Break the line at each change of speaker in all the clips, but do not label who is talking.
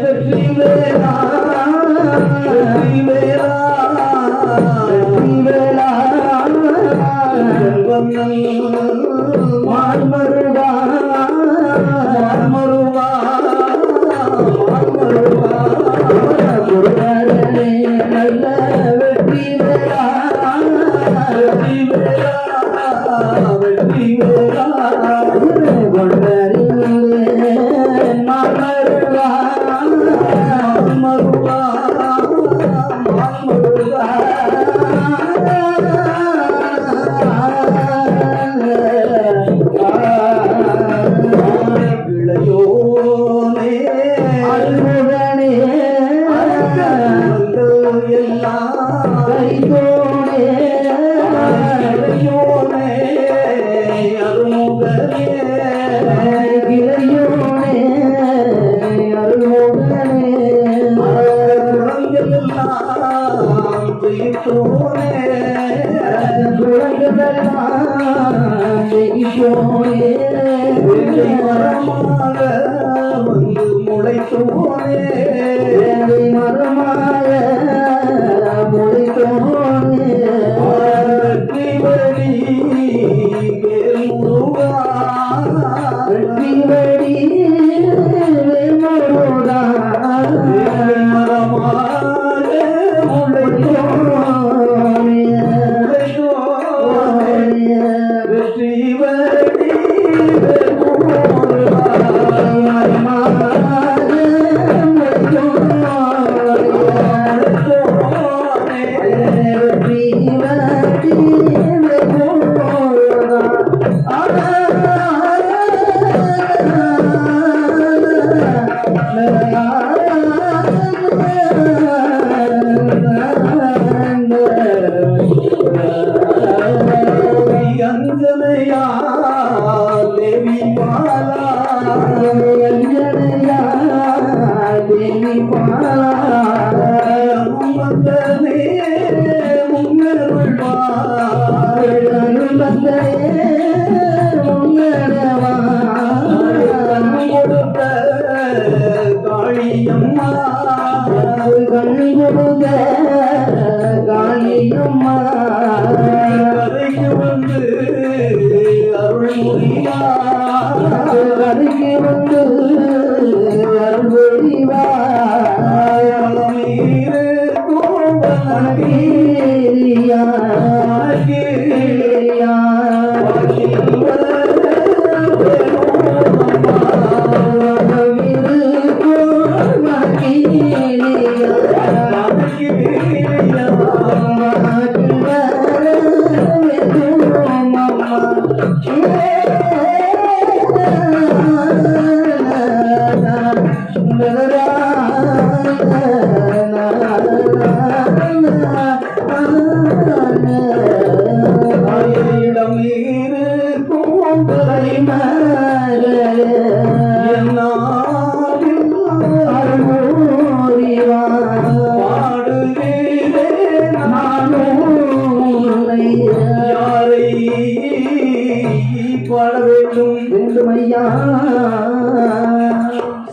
வெற்றி வேலா வெற்றி வேலா வெற்றி வேலா மார்மருவா மார்மருவா மார்மருவா குருவரே நல்ல வெற்றி வேலா வெற்றி வேலா வெற்றி வேலா மார்மருவா மார்மருவா மார்மருவா முளைத்தோனே மரமாக முளைத்தோனே வெற்றி முருகா வெற்றி வழி முருகா மரமாக கதைக்கு வந்து அருள் முடிவா கதைக்கு வந்து அருள் முடிவா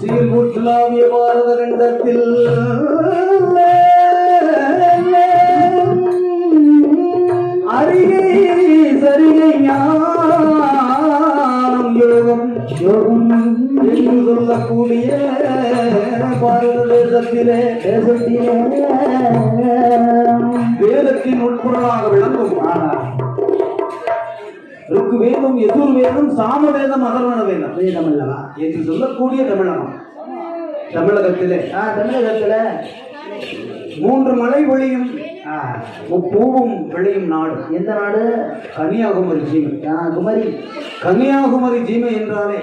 சீர்குற்றாவிய பாரத கண்டத்தில் அருகே சரிகை ஞானம் யோகம் யோகம் என்று சொல்லக்கூடிய பாரத தேசத்திலே வேதத்தின் உட்பொருளாக விளங்கும் ருக்கு வேதம் எதிர் வேதம் சாம வேதம் அதர்வண வேதம் வேதம் அல்லவா என்று சொல்லக்கூடிய தமிழகம் தமிழகத்திலே மூன்று மலை பொழியும் முப்பூவும் விளையும் நாடு. எந்த நாடு? கன்னியாகுமரி ஜீமை. குமரி கன்னியாகுமரி ஜீமை என்றாலே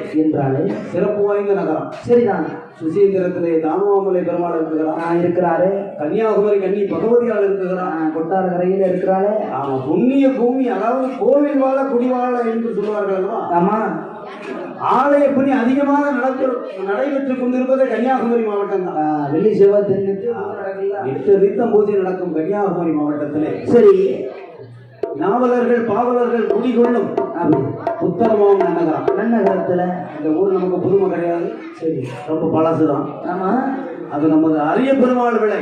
சிறப்பு வாய்ந்த நகரம். சரிதான். சுசீந்திரத்திலே தானுவாமலை பெருமாள் இருக்கிறாரு. கன்னியாகுமரி கன்னி பகவதியால் இருக்கிறான். கொட்டார கரையில் இருக்கிறாளே. ஆமா, புண்ணிய பூமி. அதாவது கோவில் வாழ குடிவாழ என்று சொல்லுவார்கள். ஆமா, ஆலய பணி அதிகமாக நடைபெற்றுக் கொண்டிருப்பது கன்னியாகுமரி மாவட்டம் தான். வெள்ளி செவ்வாய் 8 தீர்த்தம் பூஜை நடக்கும் கன்னியாகுமரி மாவட்டத்திலே. சரி, நாவலர்கள் பாவலர்கள் குடிகொள்ளும் புத்தகமாவும் நன்னகரத்துல இந்த ஊர் நமக்கு புதுமை கிடையாது. சரி, ரொம்ப பழசுதான். ஆமா, அது நமது அரிய பெருமாள் விளை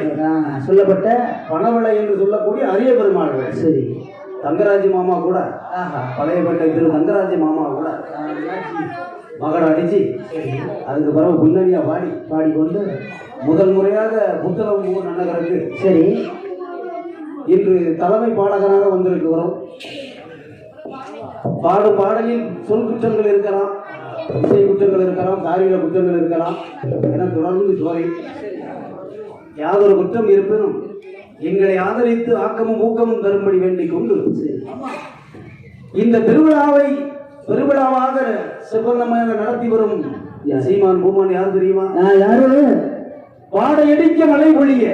சொல்லப்பட்ட பணவிளை என்று சொல்லக்கூடிய அரிய பெருமாள் விளை. சரி, தங்கராஜ் மாமா கூட பழையப்பட்ட திரு தங்கராஜ் மாமா கூட மகட அடிச்சு அதுக்கு பிறகு முன்னணியா பாடிக்கொண்டு முதல் முறையாக புத்தகம் ஊர் நன்னகருக்கு சரி இன்று தலைமை பாடகராக வந்திருக்கிறோம். பாடும் பாடலில் சொல் குற்றங்கள் இருக்கலாம், இசை குற்றங்கள் இருக்கலாம், காரிக குற்றங்கள் இருக்கலாம் என தொடர்ந்து சோரை யாதொரு குற்றம் இருப்பினும் எங்களை ஆதரித்து ஆக்கமும் ஊக்கமும் தரும்படி வேண்டிக் கொண்டு இந்த திருவிழாவை பெருவிழாவாக சிவனமாக நடத்தி வரும் சீமான் பூமான் யார் தெரியுமா? யாரு? பாடையடிக்க மழை பொழிய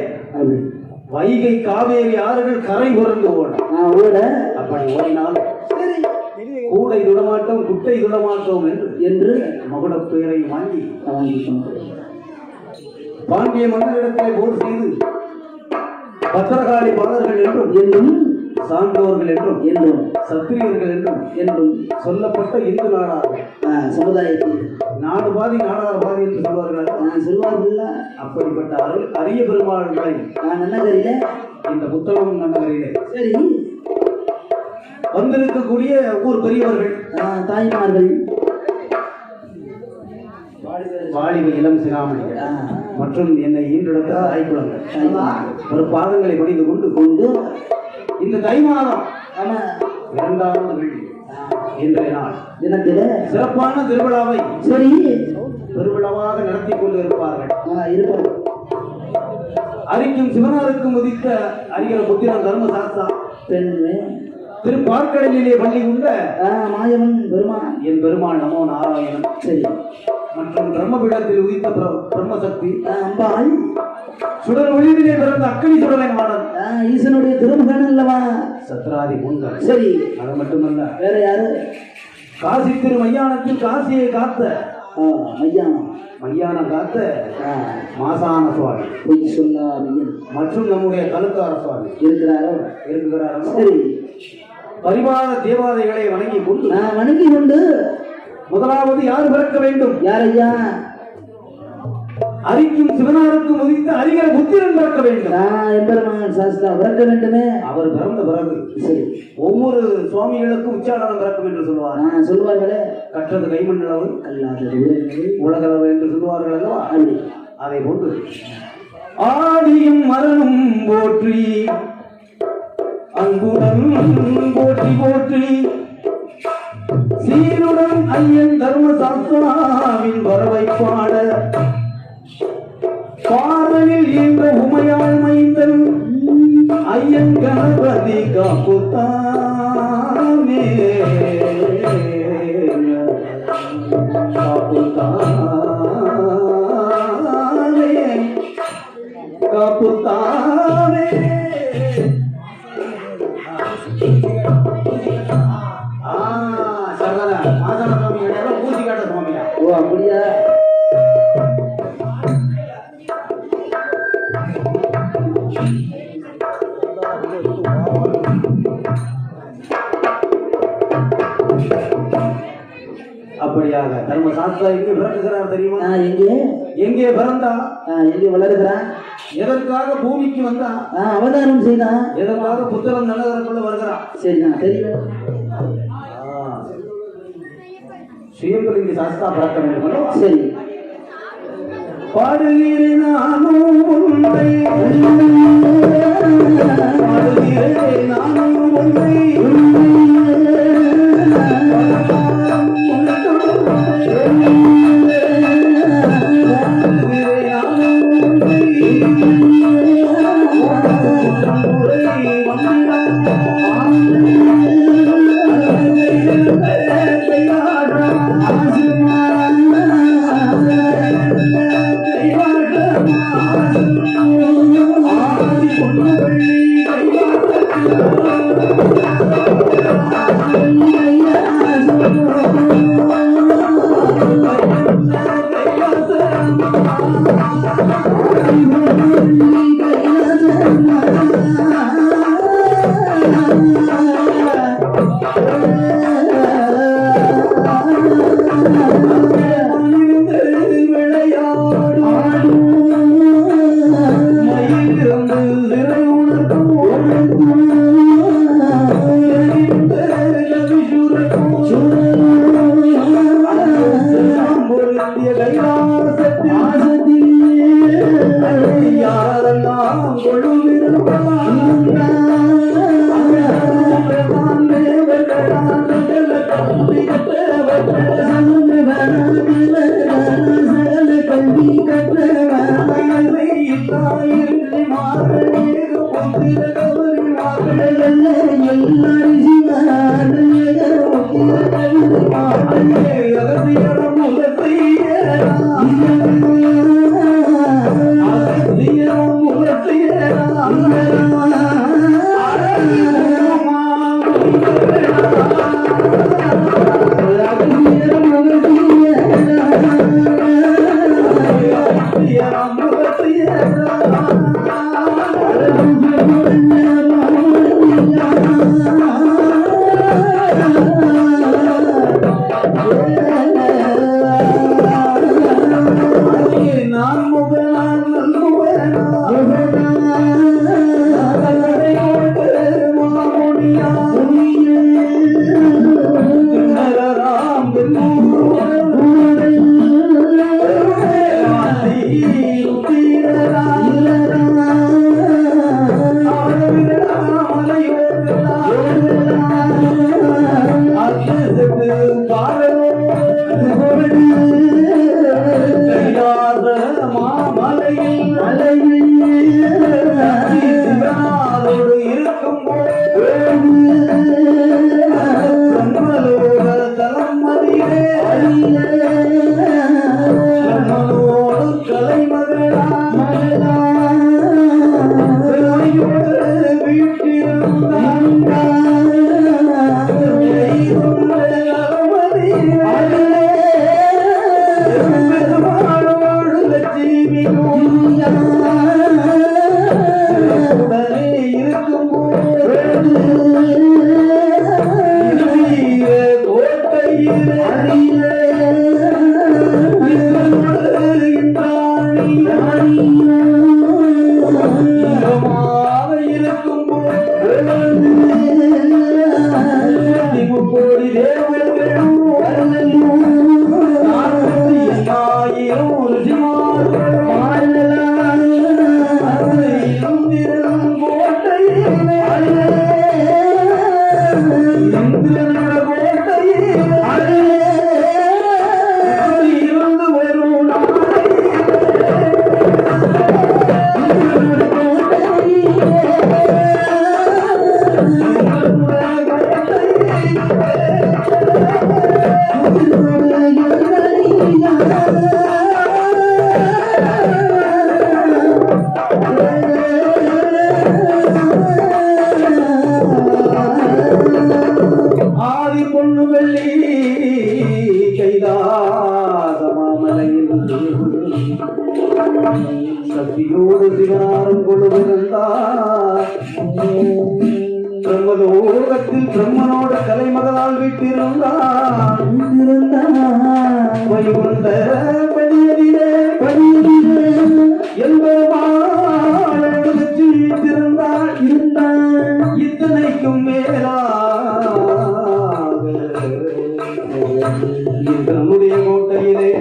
வைகை காவேரி ஆறுகள் கரை புரண்டு ஓட அப்படி ஓடினால் கூடை துடமாட்டோம் குட்டை துடமாட்டோம் என்று மகுட பெயரை வாங்கி பாண்டிய மன்னரிடத்தை போர் செய்து பத்திரகாளி பாடர்கள் என்றும் சான்றோர்கள் என்றும் சத்திரியர்கள் என்றும் சொல்லப்பட்ட இந்து நாடார் சமுதாயத்தில் நாடு பாதி நாடார் பாதி என்று சொல்வார்கள். அப்படிப்பட்ட அரிய பெருமாள்களை நன்னகரில இந்த புத்தகம் நன்னகரிலே சரி வந்திருக்கக்கூடிய ஊர் பெரியவர்கள் தாய்மார்கள் வாலிப இளம் சிகாமணிகள் மற்றும் என்னை ஈன்றெடுத்த தாய்க்குளங்கள் ஒரு பாதங்களை பணிந்து கொண்டு இந்த தை மாதம் 2வது வெள்ளி இன்றைய நாள் தினத்தில சிறப்பான திருவிழாவை சரி பெருவிழாவாக நடத்தி கொண்டு இருப்பார்கள். அரிக்கும் சிவனாருக்கும் உதித்த அரியர புத்திரன் தர்மசாஸ்தா பெண்ணே திருப்பார்க்கடலிலே பள்ளி கொண்ட மாயவன் பெருமான் என் பெருமான் நமோ நாராயணன் சரி மற்றும் பிரம்மபீடத்தில் உதித்த பிரம்மசக்தி அம்பாள் சுடர் ஒளியிலே பிறந்த அக்கனி சுடலை மாடன் ஈசனுடைய திருமகன் அல்லவா சத்ராதி முன்கள் சரி அது மட்டுமல்ல வேற யாரு? காசி திரு மையானத்தில் காசியை காத்த மையானம் காத்த மாசான சுவாமி பொய் சொல்லாமையன் மற்றும் நம்முடைய கழுக்கார சுவாமி இருக்கிறாரோ சரி பரிவார தேவாதைகளை வணங்கி கொண்டு முதலாவது யார் பிறக்க வேண்டும்? யாரையா? அரிக்கும் சிவனாருக்கும் உதித்த அரிகர புத்திரன் பிறக்க வேண்டும். எம்பெருமான் சாஸ்தா பிறக்க வேண்டுமே. அவர் பிறந்த பிறகு சரி ஒவ்வொரு சுவாமிகளுக்கும் உச்சாரணம் பிறக்கும் என்று சொல்லுவார்களே. கற்றது கைமண்டளவு அல்லாதது உலகளவு என்று சொல்லுவார்கள் அல்லவா? அதை போன்று ஆதியும் மரணும் போற்றி அன்புடன் போற்றி போற்றி சீருடன் ஐயன் தர்மசாஸ்திராவின் வரவை பாட பாடலில் என்ற உமையாள் மைந்தன் ஐயன் கணபதி காப்புத்தானே காப்புத்தானே அப்படியா? அப்படியாக தர்மசாஸ்திரா எங்கே பிறக்குகிறார் தெரியுமா? எங்கே பிறந்தா? எங்கே வளருகிறான்? எதற்காக பூமிக்கு வந்தா? அவதாரம் செய்தா? எதற்காக புத்தகம் நல்லதற்குள்ள வருகிறான்? சரிண்ணா தெரியும். சுயம்பலிங்க சாஸ்திரா பிறக்க வேண்டும். சரி பாடுகிறேன் நானும் உன்னை பாடுகிறேன் நானும் உன்னை சக்தியோடு சிவனாரும் கொள்ளுகிறார். பிரம்மலோகத்தில் பிரம்மனோட கலைமகளால் வீட்டிருந்தார். வைகுண்ட படியதிலே என்பவாளோடு வீட்டிருந்தார். இத்தனைக்கும் மேலாக இந்திரனுடைய கோட்டையிலே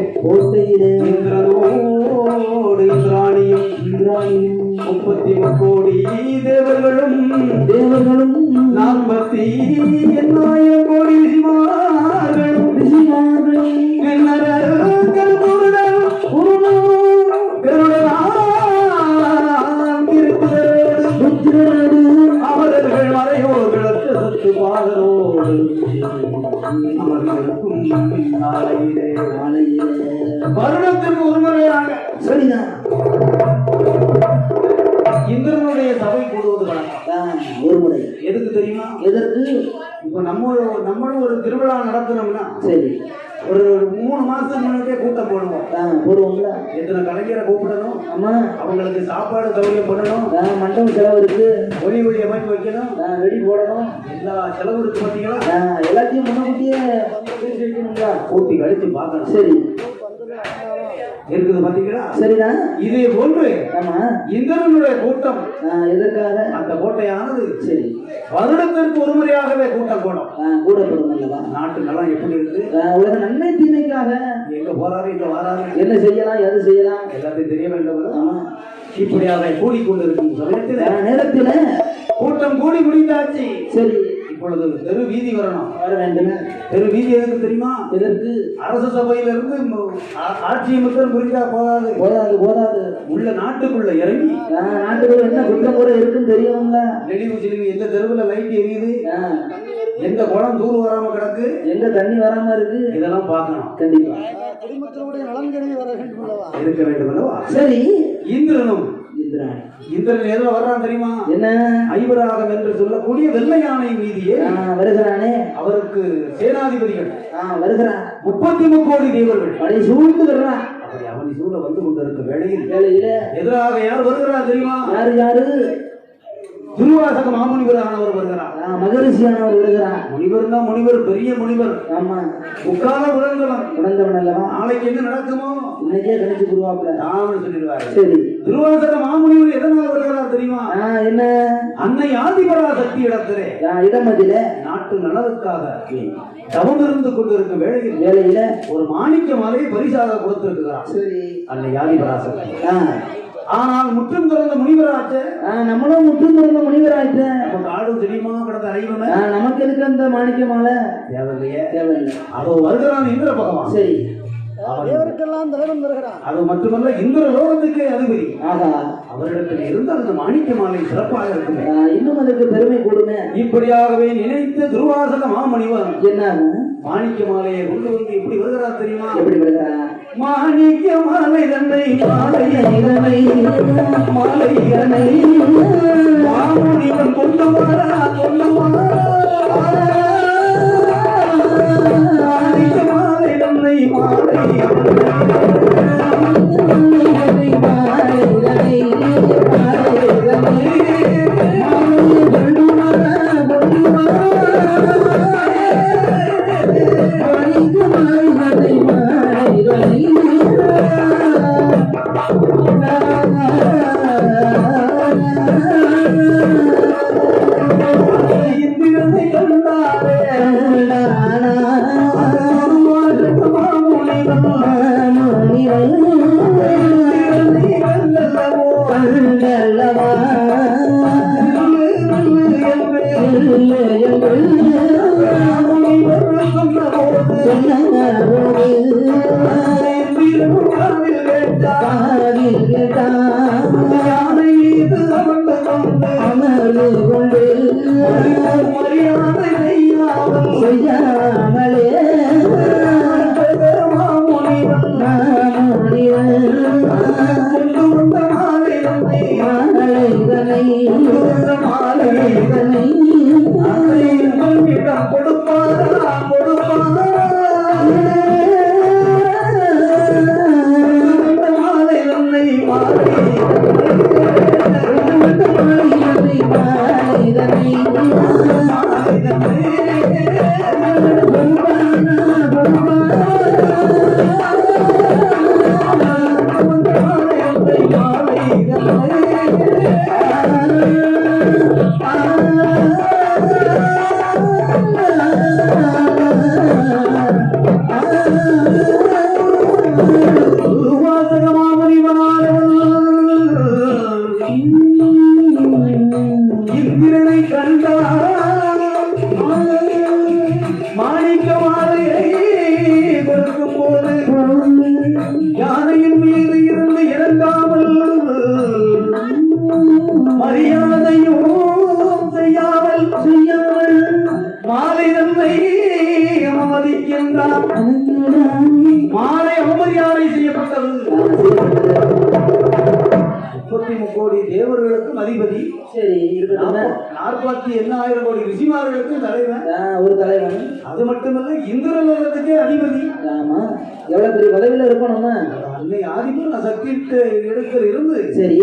இந்திரனோடு இந்திராணியும் 30 கோடி தேவர்களும் 40,000 கோடி ரிஷிமார்களும் அவர்கள் மறையோர்களுக்கு சத்து பாதரோடு அவர்களுக்கும் நாளையிலே வருடத்திற்கு ஒரு முறையாக சரிதான் இந்திரனுடைய சபை கூடுவது வழக்கம். ஒரு முறை எதுக்கு தெரியுமா? எதற்கு? இப்ப நம்மளும் ஒரு திருவிழா நடத்தணும்னா சரி ஒரு 3 மாசத்துக்கு முன்னாடியே கூட்டம் போடுவோம்ல. எத்தனை கலைஞரை கூப்பிடணும், ஆமா அவங்களுக்கு சாப்பாடு சௌகரியம் பண்ணணும், மண்டப செலவு இருக்கு, ஒளி அமைப்பு வைக்கணும், வெடி போடணும், எல்லா செலவு இருக்கு. பார்த்தீங்களா? எல்லாத்தையும் முன்னக்கூட்டியே பேசி வைக்கணுங்களா? கூட்டி கழிச்சு பார்க்கணும். சரி இருக்குது பாத்தீங்களா? சரிதான். இதே போன்று ஆமா இந்திரனுடைய கூட்டம் எதற்காக? அந்த கோட்டையானது சரி வருடத்திற்கு ஒரு முறையாகவே கூட்டம் கூடப்படும் அல்லவா? நாட்டு நலம் எப்படி இருக்கு, உலக நன்மை தீமைக்காக எங்க போறாரு, இங்க வராரு, என்ன செய்யலாம், எது செய்யலாம் எல்லாத்தையும் தெரிய வேண்டும். ஆமா இப்படியாக கூடிக்கொண்டிருக்கும் சமயத்தில்
நேரத்தில்
கூட்டம் கூடி முடிந்தாச்சு.
சரி,
இப்பொழுது தெரு வீதி வரணும்.
வர வேண்டும்.
தெரு வீதி எதுக்கு தெரியுமா?
எதற்கு?
அரசு சபையிலிருந்து ஆட்சியை மட்டும் புரிந்தா போதாது.
போதாது போதாது.
உள்ள நாட்டுக்குள்ள இறங்கி
நாட்டுக்குள்ள என்ன குற்றம் கூட இருக்குன்னு தெரியும்ல.
நெளிவு சிலிவு எந்த தெருவில் லைட் எரியுது, எந்த குளம் தூர் வராம கிடக்கு, எங்க தண்ணி வராம இருக்கு, இதெல்லாம் பார்க்கணும். கண்டிப்பா குடும்பத்தினுடைய நலன் கருதி வர வேண்டும் இருக்க வேண்டும் அல்லவா? சரி, இந்திரனும் இந்திரன் எதுல வர்றான் தெரியுமா? என்ன? ஐவராகம் என்று சொல்லக்கூடிய வெள்ளை யானை மீதியே வருகிறானே. அவருக்கு சேனாதிபதிகள் வருகிறான். 33 கோடி தேவர்கள் அவனை சூழ்ந்து வர்றான். அப்படி அவனை சூழ வந்து கொண்டிருக்க வேளையில எதிராக யார் வருகிறார் தெரியுமா? யாரு? துர்வாசக மாமுனிவரானவர் வருகிறார். மகரிஷியானவர் வருகிறார். முனிவர் தான் முனிவர், பெரிய முனிவர். ஆமா, உட்கார உணர்ந்தவன் அல்லவா? நாளைக்கு என்ன நடக்குமோ இன்னைக்கே கணிச்சு குருவாப்புல ராமன் சொல்லிடுவாரு. சரி, துர்வாசக மாமுனிவர் எதனால் வருகிறார் தெரியுமா? என்ன? அன்னை ஆதிபராசக்தி இடத்திலே இடமதில நாட்டு நலனுக்காக தவம் இருந்து கொண்டிருக்கும் வேளையில ஒரு மாணிக்க மாலையை பரிசாக கொடுத்திருக்கிறார். சரி, அன்னை ஆதிபராசக்தி. ஆனால் முற்றும் திறந்த முனிவராச்ச, நம்மளும் முற்றும் திறந்த முனிவராச்ச. காடும் தெரியுமா கடந்த அறிவுன நமக்கு இருக்க அந்த மாணிக்க மாலை தேவையில்லையே. தேவையில்லை. அதோ வருகிறான் இந்திர பகவான். சரி, தேவருக்கெல்லாம் தலைவன் வருகிறான். அது மட்டுமல்ல, இந்திர லோகத்துக்கே அதிபதி. அவரிடத்தில் இருந்து அந்த மாணிக்க மாலை சிறப்பாக இருக்குமே, இன்னும் அதுக்கு பெருமை கூடுமே. இப்படியாகவே நினைத்த துர்வாசக மாமுனிவர் என்ன மாணிக்க மாலையை கொண்டு வந்து எப்படி வருகிறார் தெரியுமா? எப்படி வருகிறார்? மாணிக்க மாலை தன்னை மாலை மாமுனிவன் கொண்டு வாரா மாணிக்க மாலை தன்னை மாலை அவமரியாதை செய்யப்பட்டது. 33 கோடி தேவர்களுக்கும் அதிபதி. சரி, 48,000 கோடி ரிஷிமார்களுக்கும் தலைவன், ஒரு தலைவன். அது மட்டுமல்ல, இந்திர லோகத்துக்கே அதிபதி. ஆமா, எவ்வளவு பெரிய பதவியில இருக்கணும். அன்னை ஆதிபர் சக்தி இடத்தில் இருந்து சரி